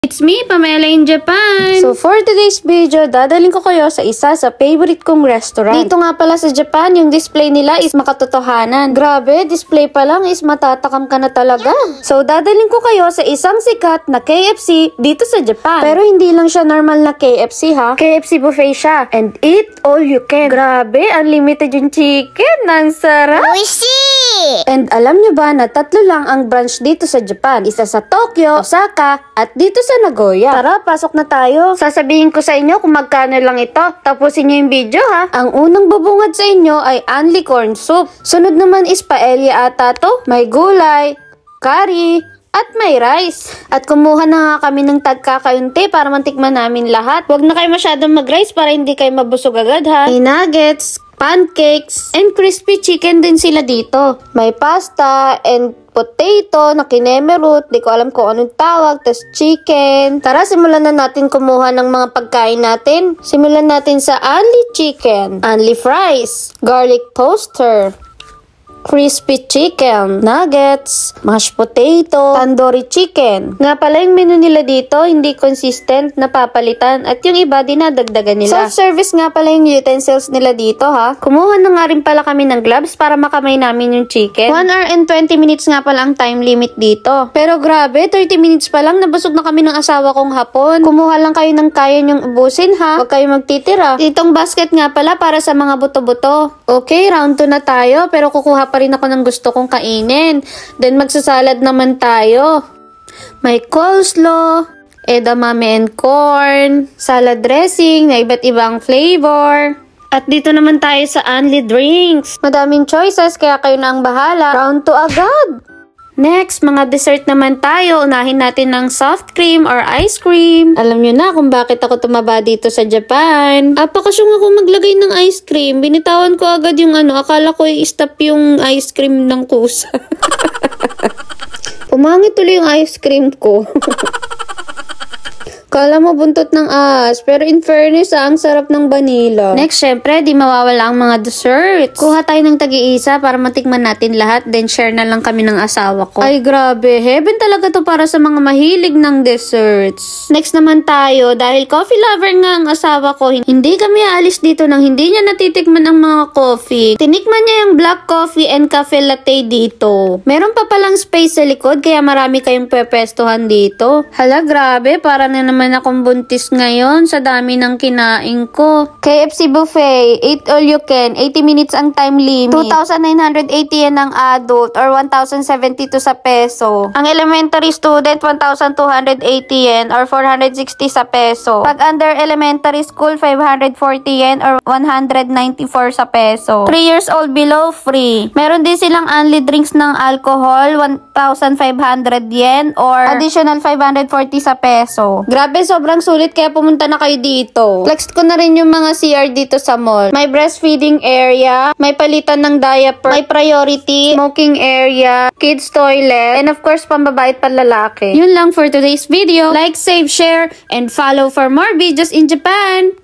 It's me, Pamela in Japan! So for today's video, dadalhin ko kayo sa isa sa favorite kong restaurant. Dito nga pala sa Japan, yung display nila is makatotohanan. Grabe, display pa lang is matatakam ka na talaga. So dadalhin ko kayo sa isang sikat na KFC dito sa Japan. Pero hindi lang siya normal na KFC ha. KFC buffet siya. And eat all you can. Grabe, unlimited yung chicken. Ang sarap! Oishi! And alam nyo ba na tatlo lang ang branch dito sa Japan? Isa sa Tokyo, Osaka, at dito sa Nagoya. Tara, pasok na tayo. Sasabihin ko sa inyo kung magkano lang ito. Tapusin nyo yung video ha. Ang unang bubungad sa inyo ay only corn soup. Sunod naman is paella ata to. May gulay, curry, at may rice. At kumuha na nga kami ng tagkakayunti para mantikman namin lahat. Huwag na kayo masyadong mag-rice para hindi kayo mabusog agad ha. May nuggets, pancakes, and crispy chicken din sila dito. May pasta and potato na kineme root. Di ko alam kung anong tawag. Tas chicken. Tara, simulan na natin kumuha ng mga pagkain natin. Simulan natin sa only chicken, only fries, garlic toaster, crispy chicken, nuggets, mashed potato, tandoori chicken. Nga pala yung menu nila dito, hindi consistent, napapalitan, at yung iba dinadagdagan nila. Self-service nga pala yung utensils nila dito ha. Kumuha na nga rin pala kami ng gloves para makamay namin yung chicken. 1 hour and 20 minutes nga pala ang time limit dito. Pero grabe, 30 minutes pa lang, nabusog na kami ng asawa kong hapon. Kumuha lang kayo ng kaya nyong ubusin ha. Huwag kayo magtitira. Itong basket nga pala para sa mga buto-buto. Okay, round 2 na tayo, pero kukuha pa rin ako ng gusto kong kainin. Then magsasalad naman tayo. May coleslaw, edamame and corn, salad dressing na iba't ibang flavor. At dito naman tayo sa only drinks. Madaming choices kaya kayo na ang bahala. Round 2 agad. Next, mga dessert naman tayo. Unahin natin ng soft cream or ice cream. Alam nyo na kung bakit ako tumaba dito sa Japan. Apakasyong ako maglagay ng ice cream. Binitawan ko agad yung akala ko i-stop yung ice cream ng kusa. Pumangit tuloy yung ice cream ko. Kala mo buntot ng ahas, pero in fairness ang sarap ng vanilla. Next, syempre, di mawawala ang mga desserts. Kuha tayo ng tagi-isa para matikman natin lahat, then share na lang kami ng asawa ko. Ay grabe, heaven talaga to para sa mga mahilig ng desserts. Next naman tayo, dahil coffee lover nga ang asawa ko, hindi kami aalis dito nang hindi niya natitikman ang mga coffee. Tinikman niya yung black coffee and cafe latte dito. Meron pa palang space sa likod, kaya marami kayong pwepestuhan dito. Hala, grabe, para na naman akong buntis ngayon sa dami ng kinain ko. KFC buffet, eat all you can, 80 minutes ang time limit. 2,980 yen ang adult or 1,072 sa peso. Ang elementary student, 1,280 yen or 460 sa peso. Pag under elementary school, 540 yen or 194 sa peso. 3 years old below, free. Meron din silang only drinks ng alcohol, 1,500 yen or additional 540 sa peso. Grabe, sobrang sulit kaya pumunta na kayo dito. Flex ko na rin yung mga CR dito sa mall. May breastfeeding area, may palitan ng diaper, may priority, smoking area, kids toilet, and of course, pambabae at panlalaki. Yun lang for today's video. Like, save, share, and follow for more videos in Japan.